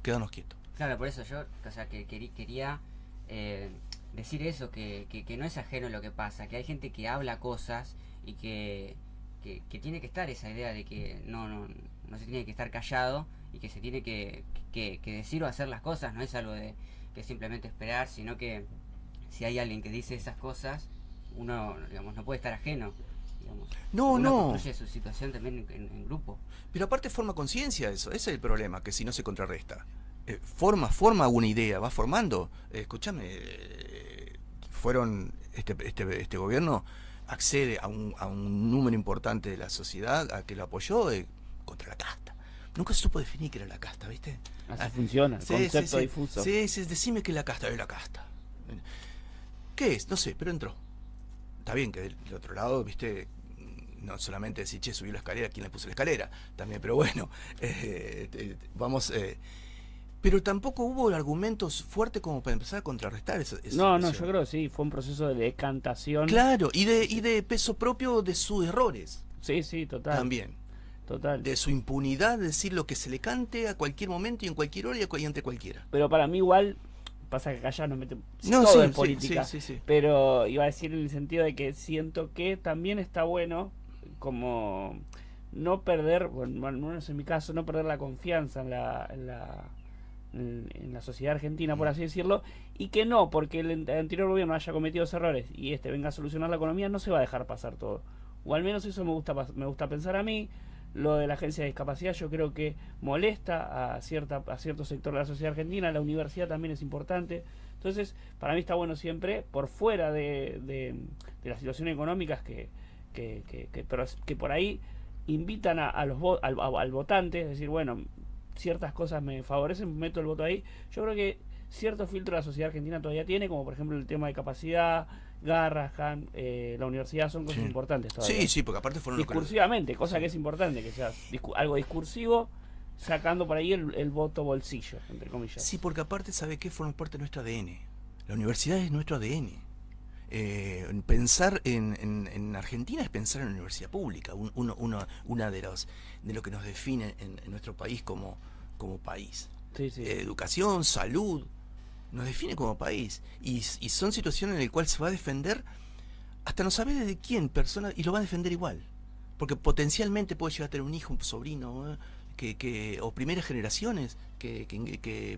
quedarnos quietos. Claro, por eso yo, o sea, que quería decir eso, que no es ajeno lo que pasa, que hay gente que habla cosas y que tiene que estar esa idea de que no se tiene que estar callado y que se tiene que decir o hacer las cosas. No es algo de que simplemente esperar, sino que si hay alguien que dice esas cosas, uno, digamos, no puede estar ajeno. Digamos. Uno construye su situación también en grupo. Pero aparte forma conciencia eso, ese es el problema, que si no se contrarresta. Forma una idea, va formando. Escúchame, este gobierno accede a un número importante de la sociedad a que lo apoyó contra la casta. Nunca se supo definir qué era la casta, ¿viste? Así funciona, el concepto difuso. Sí, decime que la casta es la casta. ¿Qué es? No sé, pero entró. Está bien que del otro lado, ¿viste? No solamente decir, che, subió la escalera, ¿quién le puso la escalera? También, pero bueno, vamos... pero tampoco hubo argumentos fuertes como para empezar a contrarrestar esa No, yo creo que sí, fue un proceso de decantación. Claro, y de peso propio de sus errores. Sí, total. También. Total. De su impunidad, de decir lo que se le cante a cualquier momento y en cualquier hora y ante cualquiera. Pero para mí igual, pasa que acá ya nos metemos todo en política. Sí. Pero iba a decir en el sentido de que siento que también está bueno como no perder, bueno, al menos en mi caso, no perder la confianza en la sociedad argentina, por así decirlo, y que no, porque el anterior gobierno haya cometido errores y venga a solucionar la economía, no se va a dejar pasar todo. O al menos eso me gusta pensar a mí. Lo de la agencia de discapacidad yo creo que molesta a cierto sector de la sociedad argentina. La universidad también es importante. Entonces, para mí está bueno siempre, por fuera de las situaciones económicas que por ahí invitan al votante, es decir, bueno, ciertas cosas me favorecen, meto el voto ahí. Yo creo que cierto filtro la sociedad argentina todavía tiene, como por ejemplo el tema de capacidad, Garrahan, la universidad, son cosas importantes todavía. Sí, porque aparte fueron discursivamente, cosa que es importante, que sea algo discursivo, sacando por ahí el voto bolsillo, entre comillas. Sí, porque aparte, ¿sabe qué? Forma parte de nuestro ADN. La universidad es nuestro ADN. Pensar en Argentina es pensar en la universidad pública, una de lo que nos define en nuestro país como país. Sí, sí. Educación, salud, nos define como país. Y son situaciones en las cuales se va a defender hasta no saber de quién persona, y lo va a defender igual. Porque potencialmente puede llegar a tener un hijo, un sobrino, o primeras generaciones que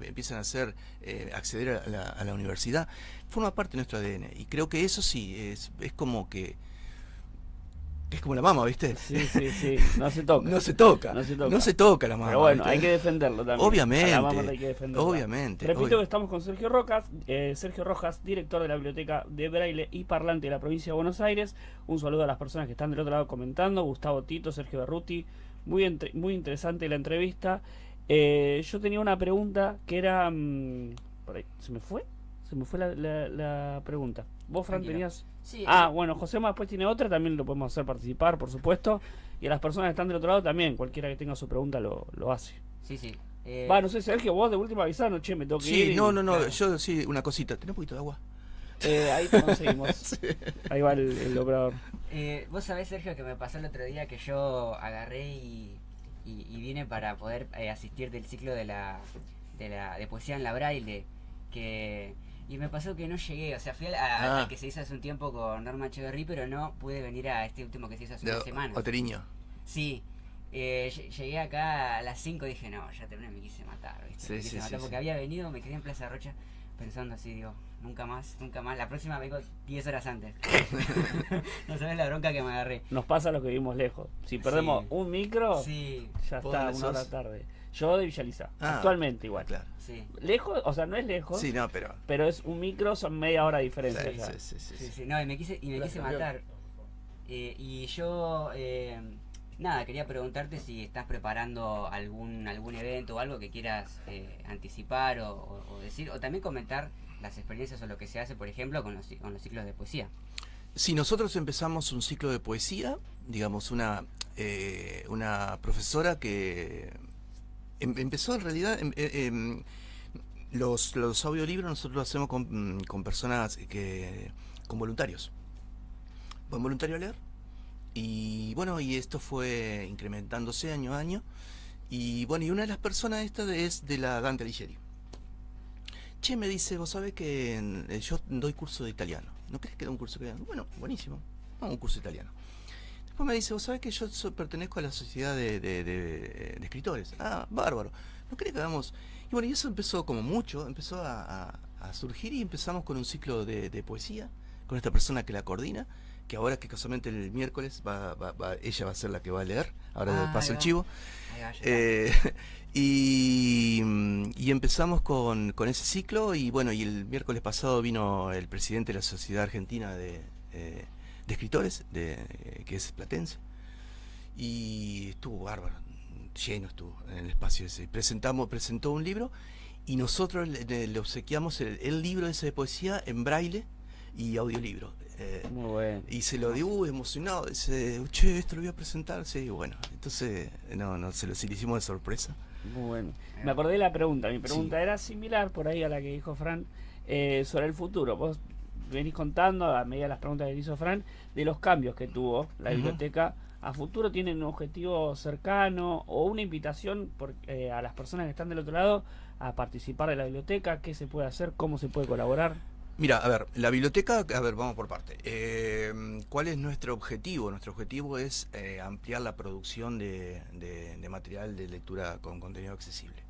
empiezan a acceder a la universidad. Forma parte de nuestro ADN. Y creo que eso sí, es como que es como la mama, ¿viste? Sí, sí, sí. No se toca. No se toca. No se toca. No se toca la mama. Pero bueno, ¿viste? hay que defenderlo también. Obviamente. A la mama hay que defenderlo. Obviamente. Repito que estamos con Sergio Rojas, director de la Biblioteca de Braille y Parlante de la provincia de Buenos Aires. Un saludo a las personas que están del otro lado comentando. Gustavo Tito, Sergio Berruti. Muy interesante la entrevista. Yo tenía una pregunta que era... por ahí, ¿se me fue? Se me fue la pregunta. ¿Vos, Fran, tenías...? Sí, Bueno, Josema después tiene otra, también lo podemos hacer participar, por supuesto. Y a las personas que están del otro lado también, cualquiera que tenga su pregunta lo hace. Sí, sí. No sé, Sergio, vos de última avisanos, che, me tengo que ir. Sí, no, claro. yo sí, una cosita. ¿Tenés un poquito de agua? Ahí te conseguimos. Sí. Ahí va el operador. Vos sabés, Sergio, que me pasó el otro día que yo agarré y vine para poder asistir del ciclo de poesía en la Braille, y me pasó que no llegué, o sea, fui al que se hizo hace un tiempo con Norma Echeverry, pero no pude venir a este último que se hizo hace una semana. Oteriño. Sí, llegué acá a las 5 y dije, no, ya terminé, me quise matar, ¿viste? Me quise matar porque había venido, me quedé en Plaza Rocha pensando así, digo, nunca más, la próxima vengo 10 horas antes. No sabes la bronca que me agarré. Nos pasa a los que vivimos lejos. Si perdemos un micro, Sí, ya ¿Vos está, dónde una hora sos? tarde. Yo de Villaliza, actualmente igual. Claro. sí. Lejos, o sea, no es lejos, Sí, no, pero es un micro, son media hora de diferencia. Sí, ya. Sí, no, y me quise matar. Y yo, nada, quería preguntarte si estás preparando algún evento o algo que quieras anticipar o decir, o también comentar las experiencias o lo que se hace, por ejemplo, con los ciclos de poesía. Sí, nosotros empezamos un ciclo de poesía, digamos, una profesora que empezó en realidad... Los audiolibros nosotros lo hacemos con personas con voluntarios. Van voluntarios a leer. Y bueno, y esto fue incrementándose año a año. Y bueno, y una de las personas es de la Dante Alighieri. Che, me dice, vos sabés que yo doy curso de italiano. ¿No crees que da un curso de italiano? Bueno, buenísimo. Vamos a un curso de italiano. Después me dice, vos sabés que yo pertenezco a la sociedad de escritores. Ah, bárbaro. ¿No crees que hagamos...? Y bueno, y eso empezó como mucho, empezó a surgir y empezamos con un ciclo de poesía, con esta persona que la coordina, que ahora que casualmente el miércoles ella va a ser la que va a leer, ahora paso el chivo. Y empezamos con ese ciclo y bueno, y el miércoles pasado vino el presidente de la Sociedad Argentina de Escritores, que es platense, y estuvo bárbaro. Lleno estuvo en el espacio ese. Presentó un libro y nosotros le obsequiamos el libro ese de poesía en braille y audiolibro. Muy bueno. Y se lo dio emocionado, dice, che, esto lo voy a presentar. Sí, bueno, entonces se lo hicimos de sorpresa. Muy bueno. Me acordé de la pregunta. Mi pregunta era similar por ahí a la que dijo Fran sobre el futuro. Vos venís contando, a medida de las preguntas que hizo Fran, de los cambios que tuvo la biblioteca. ¿A futuro tienen un objetivo cercano o una invitación a las personas que están del otro lado a participar de la biblioteca? ¿Qué se puede hacer? ¿Cómo se puede colaborar? Mira, a ver, la biblioteca, vamos por parte. ¿Cuál es nuestro objetivo? Nuestro objetivo es ampliar la producción de material de lectura con contenido accesible.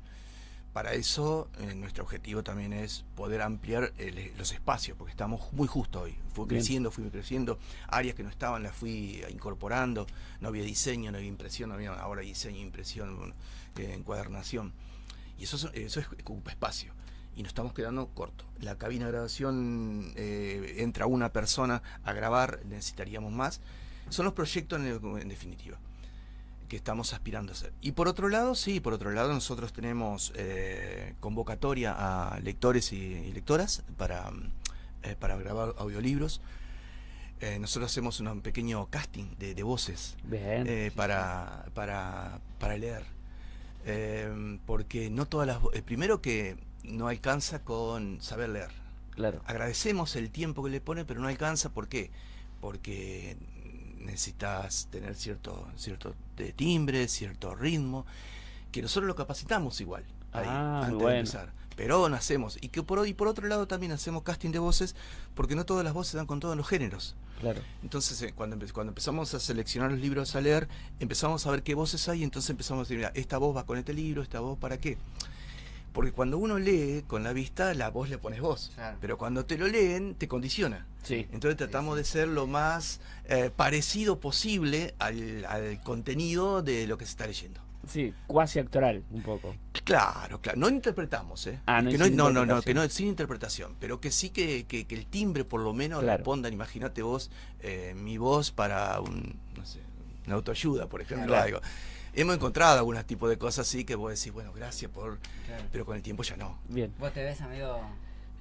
Para eso, nuestro objetivo también es poder ampliar los espacios, porque estamos muy justo hoy. Fui creciendo, áreas que no estaban las fui incorporando, no había diseño, no había impresión, no había ahora diseño, impresión, encuadernación. Y eso ocupa espacio. Y nos estamos quedando cortos. La cabina de grabación, entra una persona a grabar, necesitaríamos más. Son los proyectos en definitiva que estamos aspirando a hacer. Y por otro lado, nosotros tenemos convocatoria a lectores y lectoras para grabar audiolibros. Nosotros hacemos un pequeño casting de voces. Bien. Para leer. Porque no todas las... primero que no alcanza con saber leer. Claro. Agradecemos el tiempo que le pone, pero no alcanza. ¿Por qué? Porque necesitas tener cierto de timbre, cierto ritmo, que nosotros lo capacitamos igual ahí, Ah, muy antes de bueno. empezar. Pero no hacemos, y por otro lado también hacemos casting de voces, porque no todas las voces dan con todos los géneros. Claro. Entonces, cuando empezamos a seleccionar los libros a leer, empezamos a ver qué voces hay, entonces empezamos a decir, mira, esta voz va con este libro, esta voz para qué. Porque cuando uno lee con la vista, la voz le pones vos. Claro. Pero cuando te lo leen, te condiciona. Sí. Entonces tratamos de ser lo más parecido posible al contenido de lo que se está leyendo. Sí, cuasi actoral, un poco. Claro, claro. No interpretamos, ¿eh? Ah, no que es no, sin no, que interpretación. no es sin interpretación. Pero que sí que el timbre por lo menos Claro. respondan. Imagínate vos, mi voz para no sé, una autoayuda, por ejemplo, Claro. algo. Hemos encontrado algunos tipos de cosas así que vos decís, bueno, gracias por... Claro. Pero con el tiempo ya no. Bien. ¿Vos te ves, amigo?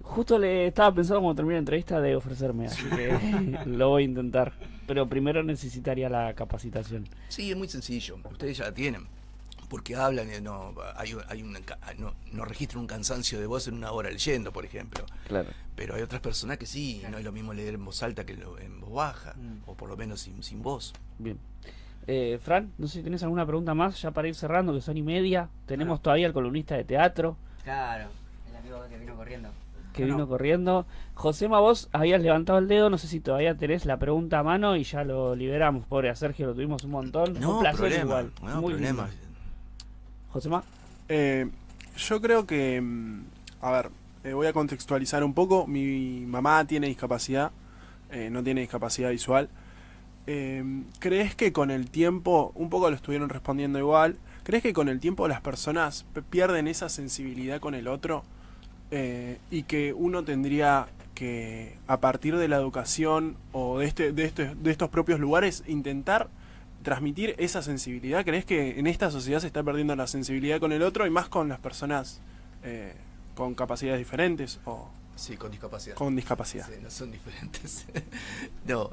Justo le estaba pensando cuando termine la entrevista de ofrecerme, así que lo voy a intentar. Pero primero necesitaría la capacitación. Sí, es muy sencillo. Ustedes ya la tienen. Porque hablan, no registran un cansancio de voz en una hora leyendo, por ejemplo. Claro. Pero hay otras personas que sí, no es lo mismo leer en voz alta que en voz baja, o por lo menos sin voz. Bien. Fran, no sé si tenés alguna pregunta más ya para ir cerrando, que son y media. Tenemos Ah. todavía al columnista de teatro Claro, el amigo que vino corriendo. que Bueno. vino corriendo. Josema, vos habías levantado el dedo, no sé si todavía tenés la pregunta a mano y ya lo liberamos. Pobre a Sergio, lo tuvimos un montón. Fue un No placer problema, igual. no Muy problema. lindo. Josema. Yo creo que, a ver, voy a contextualizar un poco. Mi mamá tiene discapacidad, no tiene discapacidad visual. ¿Crees que con el tiempo, un poco lo estuvieron respondiendo igual, crees que con el tiempo las personas pierden esa sensibilidad con el otro? Y que uno tendría que, a partir de la educación o de estos propios lugares, intentar transmitir esa sensibilidad. ¿Crees que en esta sociedad se está perdiendo la sensibilidad con el otro y más con las personas con capacidades diferentes o Sí, con discapacidad. con discapacidad? Sí, no son diferentes. No,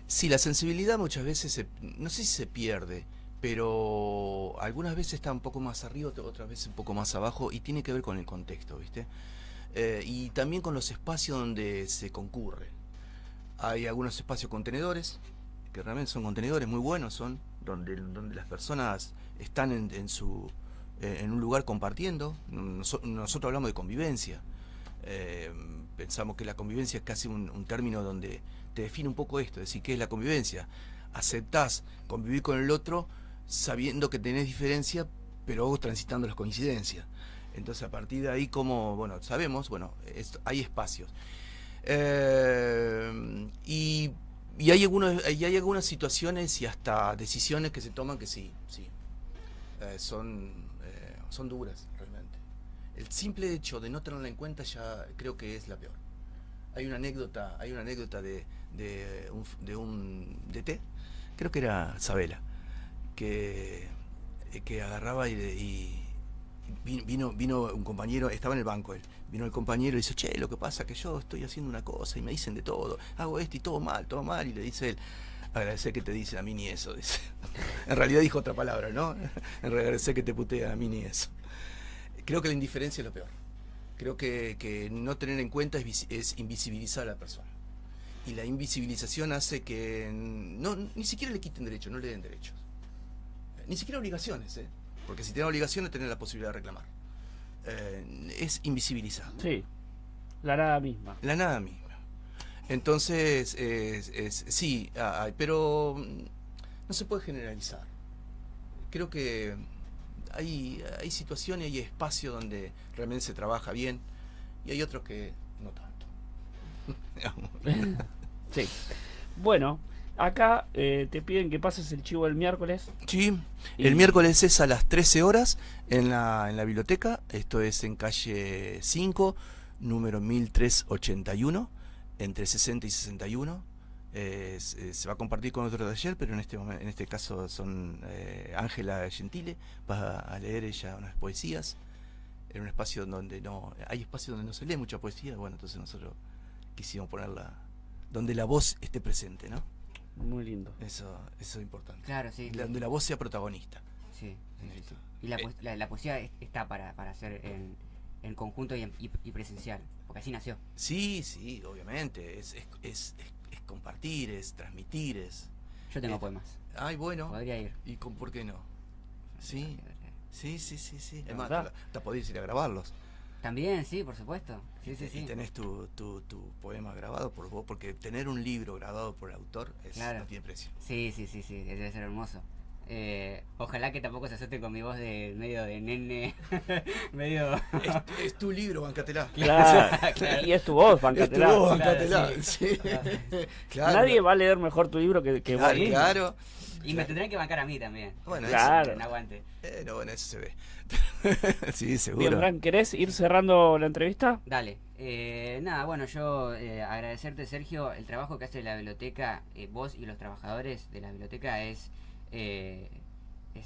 sí, la sensibilidad muchas veces, no sé si se pierde, pero algunas veces está un poco más arriba, otras veces un poco más abajo, y tiene que ver con el contexto, ¿viste? Y también con los espacios donde se concurre. Hay algunos espacios contenedores, que realmente son contenedores muy buenos, son donde las personas están en un lugar compartiendo. Nosotros hablamos de convivencia. Pensamos que la convivencia es casi un término donde te define un poco esto, es decir, ¿qué es la convivencia? Aceptás convivir con el otro sabiendo que tenés diferencia, pero vos transitando las coincidencias. Entonces, a partir de ahí, como, bueno, sabemos, bueno, hay espacios. Y hay algunas situaciones y hasta decisiones que se toman que sí, son duras realmente. El simple hecho de no tenerla en cuenta ya creo que es la peor. Hay una anécdota de un DT, creo que era Sabela, que agarraba y vino un compañero, estaba en el banco él, vino el compañero y dice, che, lo que pasa es que yo estoy haciendo una cosa y me dicen de todo, hago esto y todo mal, y le dice él, agradecer que te dicen, a mí ni eso, dice. En realidad dijo otra palabra, ¿no? Agradecer que te putean, a mí ni eso. Creo que la indiferencia es lo peor. Creo que no tener en cuenta es invisibilizar a la persona. Y la invisibilización hace que ni siquiera le quiten derechos, no le den derechos. Ni siquiera obligaciones, ¿eh? Porque si tienen obligaciones, tienen la posibilidad de reclamar. Es invisibilizar. Sí, la nada misma. La nada misma. Entonces, sí, pero no se puede generalizar. Creo que hay situaciones y hay espacios donde realmente se trabaja bien y hay otros que no tanto. Sí. Bueno, acá te piden que pases el chivo el miércoles. Sí, el miércoles es a las 13 horas en la biblioteca. Esto es en calle 5, número 1381, entre 60 y 61. Se va a compartir con otro taller, pero en este caso son Ángela Gentile, va a leer ella unas poesías en un espacio donde hay espacios donde no se lee mucha poesía. Bueno, entonces nosotros quisimos ponerla donde la voz esté presente, ¿no? Muy lindo. Eso es importante. Claro, sí. Donde la voz sea protagonista. Sí, sí, en sí, esto. sí. Y la poesía está para hacer en conjunto y presencial, porque así nació. Sí, obviamente. Es compartir, es transmitir, es. Yo tengo Eh, poemas. Ay, bueno. Podría ir. ¿Y por qué no? Sí. Sí. Es más, ¿Verdad? hasta podés ir a grabarlos. También, sí, por supuesto. Sí, Y sí. tenés tu poema grabado por vos, porque tener un libro grabado por el autor Claro. no tiene precio. Sí, debe ser hermoso. Ojalá que tampoco se asusten con mi voz de medio de nene, medio... Es tu libro, bancatela. Claro. Claro. Y es tu voz, Es tu bancatela. voz, Claro, bancatela. sí. Sí. Claro. Nadie va a leer mejor tu libro que vos mismo. Claro. Y me tendrán que bancar a mí también. Bueno, Claro. No aguante. no, bueno, eso se ve. Sí, Bien, seguro. Fran, ¿querés ir cerrando la entrevista? Dale. Nada, bueno, yo agradecerte, Sergio, el trabajo que hace la biblioteca, vos y los trabajadores de la biblioteca es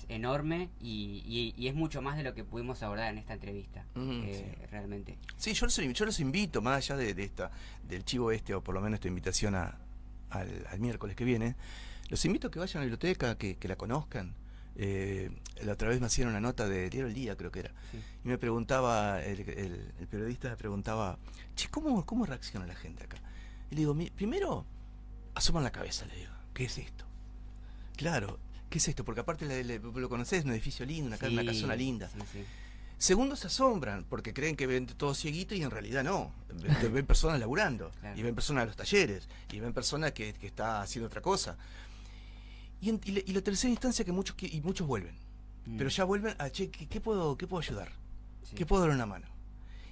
enorme y es mucho más de lo que pudimos abordar en esta entrevista, Sí. realmente. Sí, yo los invito, más allá del chivo o por lo menos esta invitación al miércoles que viene, los invito a que vayan a la biblioteca, que la conozcan. La otra vez me hacían una nota de Diario El Día, creo que era, Sí. y me preguntaba, el periodista me preguntaba, che, ¿cómo reacciona la gente acá? Y le digo, primero, asoman la cabeza, le digo, ¿qué es esto? Claro, ¿qué es esto? Porque aparte lo conocés, es un edificio lindo, una casona linda. Sí. Segundo, se asombran porque creen que ven todo cieguito y en realidad no. Ven personas laburando, Claro. y ven personas en los talleres, y ven personas que está haciendo otra cosa. Y la tercera instancia que muchos vuelven. Pero ya vuelven a, che, ¿qué puedo ayudar? Sí. ¿Qué puedo dar una mano?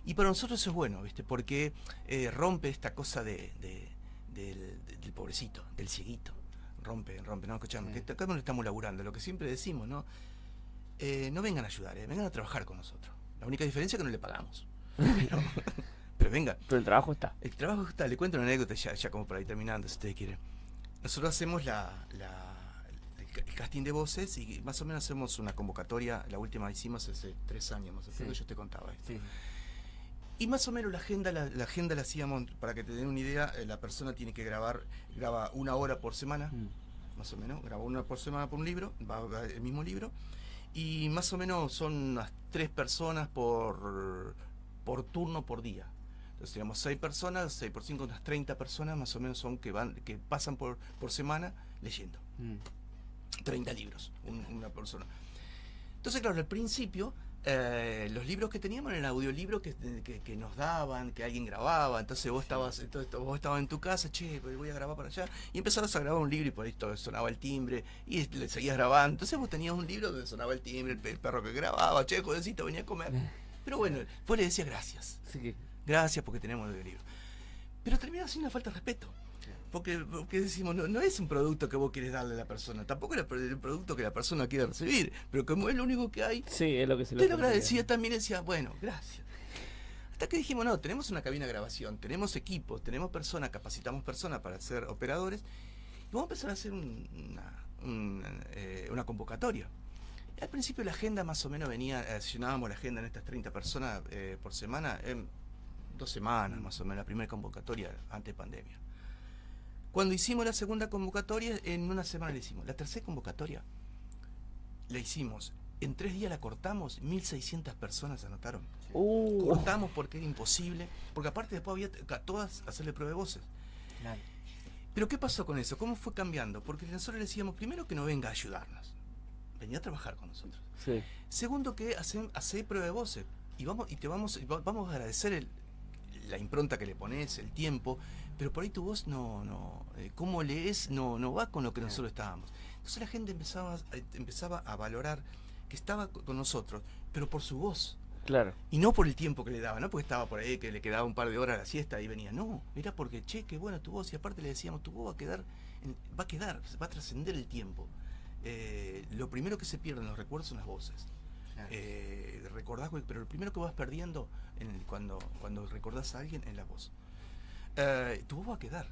Y para nosotros eso es bueno, ¿viste? Porque rompe esta cosa del pobrecito, del cieguito. Rompe, no, escuchame, Sí. que acá no estamos laburando, lo que siempre decimos, ¿no? No vengan a ayudar, vengan a trabajar con nosotros. La única diferencia es que no le pagamos. Pero venga, Pero el trabajo está. el trabajo está, le cuento una anécdota ya como para ir terminando, si ustedes quieren. Nosotros hacemos el casting de voces y más o menos hacemos una convocatoria, la última hicimos hace 3 años, más o menos, Sí. yo te contaba esto. Sí. Y más o menos la agenda la hacíamos, para que te den una idea, la persona tiene que graba 1 hora por semana, más o menos, graba 1 hora por semana por un libro, va el mismo libro, y más o menos son unas 3 personas por turno por día. Entonces tenemos 6 personas, 6 por 5, unas 30 personas más o menos son que pasan por semana leyendo. 30 libros, una persona. Entonces, claro, al principio, los libros que teníamos eran audiolibros que nos daban, que alguien grababa. Entonces vos estabas en tu casa, che, voy a grabar para allá. Y empezabas a grabar un libro y por ahí sonaba el timbre y le seguías grabando. Entonces vos tenías un libro donde sonaba el timbre, el perro que grababa, che, jovencito, venía a comer. Pero bueno, vos le decías gracias. Gracias porque tenemos el libro. Pero termina siendo una falta de respeto. Porque decimos, no es un producto que vos querés darle a la persona, tampoco es el producto que la persona quiere recibir, pero como es lo único que hay, Sí, es lo que se te lo agradecía también, decía, bueno, gracias. Hasta que dijimos, no, tenemos una cabina de grabación, tenemos equipos, tenemos personas, capacitamos personas para ser operadores, y vamos a empezar a hacer una convocatoria. Y al principio la agenda más o menos llenábamos la agenda en estas 30 personas por semana, en 2 semanas más o menos, la primera convocatoria antes de pandemia. Cuando hicimos la segunda convocatoria, en 1 semana la hicimos. La tercera convocatoria la hicimos, en 3 días la cortamos, 1.600 personas anotaron. Cortamos porque era imposible, porque aparte después había que a todas hacerle prueba de voces. Claro. Pero ¿qué pasó con eso? ¿Cómo fue cambiando? Porque nosotros le decíamos, primero que no venga a ayudarnos, venía a trabajar con nosotros. Sí. Segundo que hace prueba de voces y vamos a agradecer la impronta que le pones, el tiempo, pero por ahí tu voz cómo lees no va con lo que nosotros estábamos. Entonces la gente empezaba a valorar que estaba con nosotros, pero por su voz. Claro. Y no por el tiempo que le daba, no porque estaba por ahí que le quedaba un par de horas a la siesta y venía, no, era porque, che, qué buena tu voz, y aparte le decíamos, tu voz va a trascender el tiempo. Lo primero que se pierde en los recuerdos son las voces. Claro. Recordás, pero lo primero que vas perdiendo cuando recordás a alguien es la voz. Tu voz va a quedar,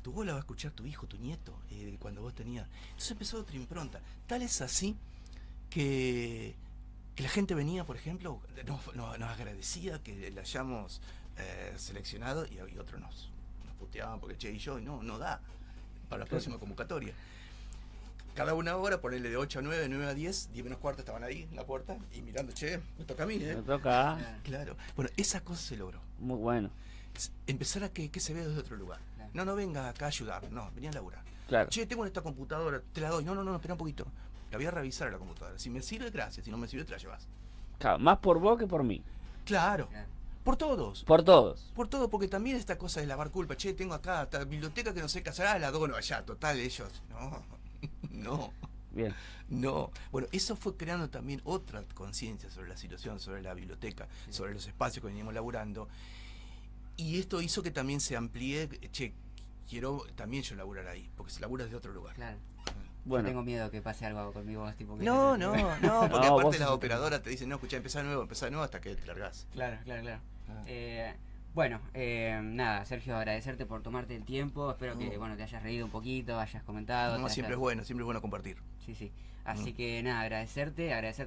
tu voz la va a escuchar tu hijo, tu nieto, cuando vos tenías. Entonces empezó otra impronta. Tal es así que la gente venía, por ejemplo, nos agradecía que la hayamos seleccionado y otros nos puteaban porque che y yo, no da para la próxima convocatoria. cada una hora, ponerle de 8 a 9, 9 a 10, 10 menos cuarto estaban ahí en la puerta y mirando, che, me toca a mí, Me toca. Claro. Bueno, esa cosa se logró. Muy bueno. Empezar a que se vea desde otro lugar. Claro. No, no venga acá a ayudar, no, venía a laburar. Claro. Che, tengo esta computadora, te la doy. No, no, no, espera un poquito. La voy a revisar a la computadora. Si me sirve, gracias. Si no me sirve, te la llevas. Claro, más por vos que por mí. Claro. Claro. Por todos. Por todos. Por todo, porque también esta cosa de lavar culpa. Che, tengo acá esta biblioteca que no sé qué hacer. Ah, la dono allá. Total, ellos. No, no, Bien. no. Bueno, eso fue creando también otra conciencia sobre la situación, sobre la biblioteca, sobre los espacios que veníamos laburando. Y esto hizo que también se amplíe. Che, quiero también yo laburar ahí, porque se labura desde otro lugar. Claro. Bueno. Yo tengo miedo que pase algo conmigo, tipo que No, no, no, porque No, vos aparte la sos- operadora te dice, no, escuchá, empezá de nuevo hasta que te largás. Claro, claro, claro. Ah. Bueno, nada, Sergio, agradecerte por tomarte el tiempo. Espero que No. bueno, te hayas reído un poquito, hayas comentado. No, te siempre hayas- es bueno compartir. Sí, sí. Así que nada, agradecer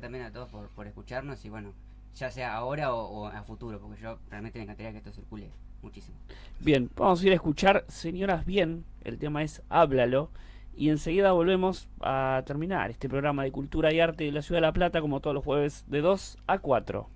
también a todos por escucharnos y bueno, ya sea ahora o a futuro, porque yo realmente me encantaría que esto circule muchísimo. Bien, vamos a ir a escuchar Señoras Bien. El tema es Háblalo. Y enseguida volvemos a terminar este programa de Cultura y Arte de la Ciudad de La Plata, como todos los jueves, de 2 a 4.